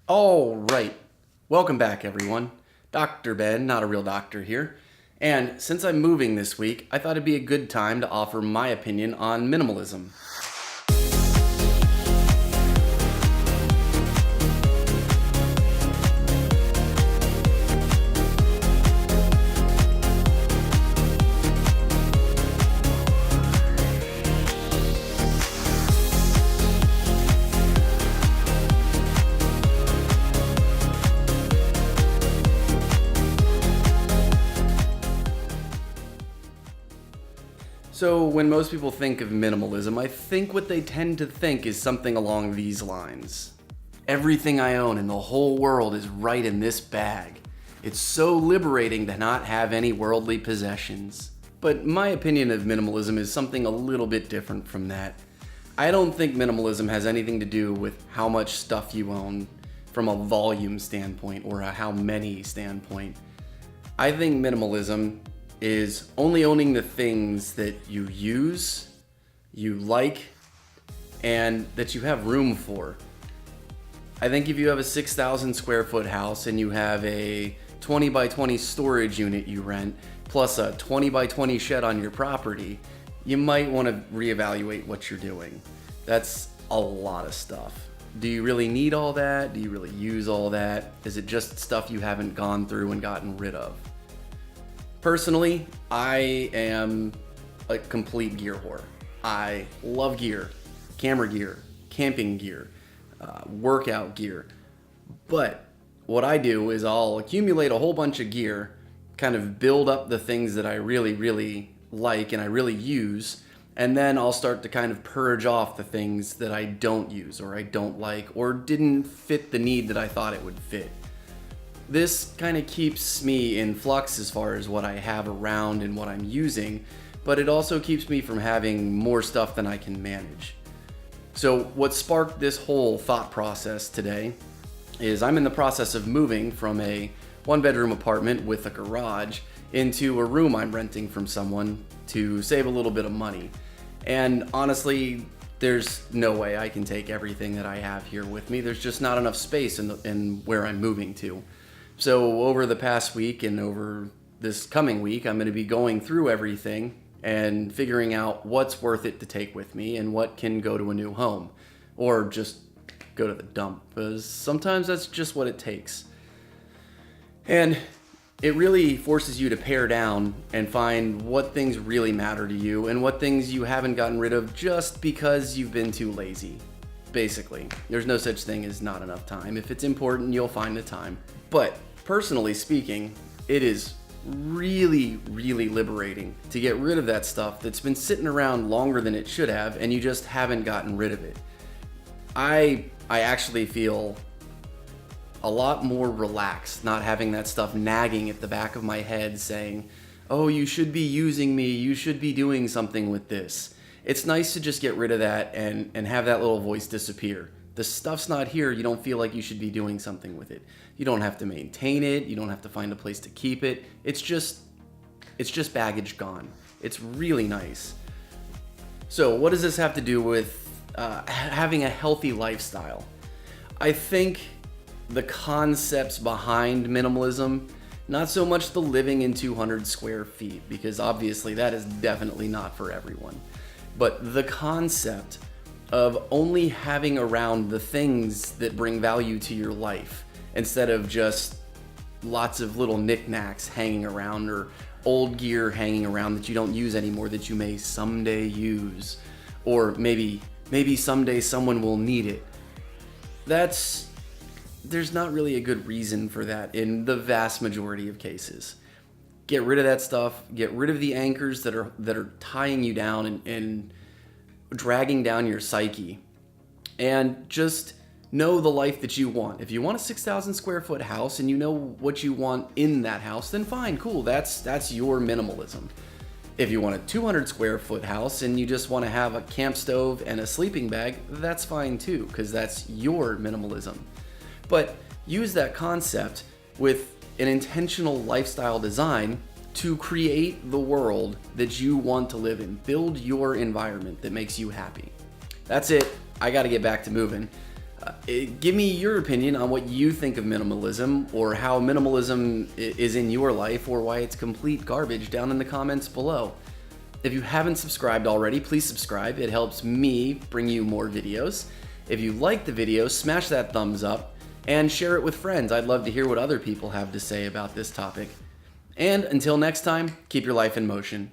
All right. Welcome back, everyone. Dr. Ben, not a real doctor here. And since I'm moving this week, I thought it'd be a good time to offer my opinion on minimalism. So, when most people think of minimalism, I think what they tend to think is something along these lines. Everything I own in the whole world is right in this bag. It's so liberating to not have any worldly possessions. But my opinion of minimalism is something a little bit different from that. I don't think minimalism has anything to do with how much stuff you own from a volume standpoint or a how many standpoint. I think minimalism is only owning the things that you use, you like, and that you have room for. I think if you have a 6,000 square foot house and you have a 20 by 20 storage unit you rent, plus a 20 by 20 shed on your property, you might want to reevaluate what you're doing. That's a lot of stuff. Do you really need all that? Do you really use all that? Is it just stuff you haven't gone through and gotten rid of? Personally, I am a complete gear whore. I love gear, camera gear, camping gear, workout gear. But what I do is I'll accumulate a whole bunch of gear, kind of build up the things that I really like and I really use, and then I'll start to kind of purge off the things that I don't use or I don't like or didn't fit the need that I thought it would fit. This kind of keeps me in flux as far as what I have around and what I'm using, but it also keeps me from having more stuff than I can manage. So what sparked this whole thought process today is I'm in the process of moving from a one-bedroom apartment with a garage into a room I'm renting from someone to save a little bit of money. And honestly, there's no way I can take everything that I have here with me. There's just not enough space in where I'm moving to. So over the past week and over this coming week, I'm going to be going through everything and figuring out what's worth it to take with me and what can go to a new home or just go to the dump, because sometimes that's just what it takes. And it really forces you to pare down and find what things really matter to you and what things you haven't gotten rid of just because you've been too lazy. Basically, there's no such thing as not enough time. If it's important, you'll find the time. But personally speaking, it is really liberating to get rid of that stuff that's been sitting around longer than it should have and you just haven't gotten rid of it. I actually feel a lot more relaxed not having that stuff nagging at the back of my head saying, oh, you should be using me, you should be doing something with this. It's nice to just get rid of that and have that little voice disappear. The stuff's not here, you don't feel like you should be doing something with it. You don't have to maintain it, you don't have to find a place to keep it. It's just baggage gone. It's really nice. So what does this have to do with having a healthy lifestyle? I think the concepts behind minimalism, not so much the living in 200 square feet, because obviously that is definitely not for everyone. But the concept of only having around the things that bring value to your life instead of just lots of little knickknacks hanging around or old gear hanging around that you don't use anymore that you may someday use, or maybe someday someone will need it. There's not really a good reason for that in the vast majority of cases. Get rid of that stuff, get rid of the anchors that are tying you down and dragging down your psyche, and just know the life that you want. If you want a 6,000 square foot house and you know what you want in that house, then fine, cool, that's your minimalism. If you want a 200 square foot house and you just want to have a camp stove and a sleeping bag, that's fine too, because that's your minimalism. But use that concept with an intentional lifestyle design to create the world that you want to live in. Build your environment that makes you happy. That's it. I got to get back to moving. Give me your opinion on what you think of minimalism, or how minimalism is in your life, or why it's complete garbage down in the comments below. If you haven't subscribed already, please subscribe. It helps me bring you more videos. If you like the video, smash that thumbs up and share it with friends. I'd love to hear what other people have to say about this topic. And until next time, keep your life in motion.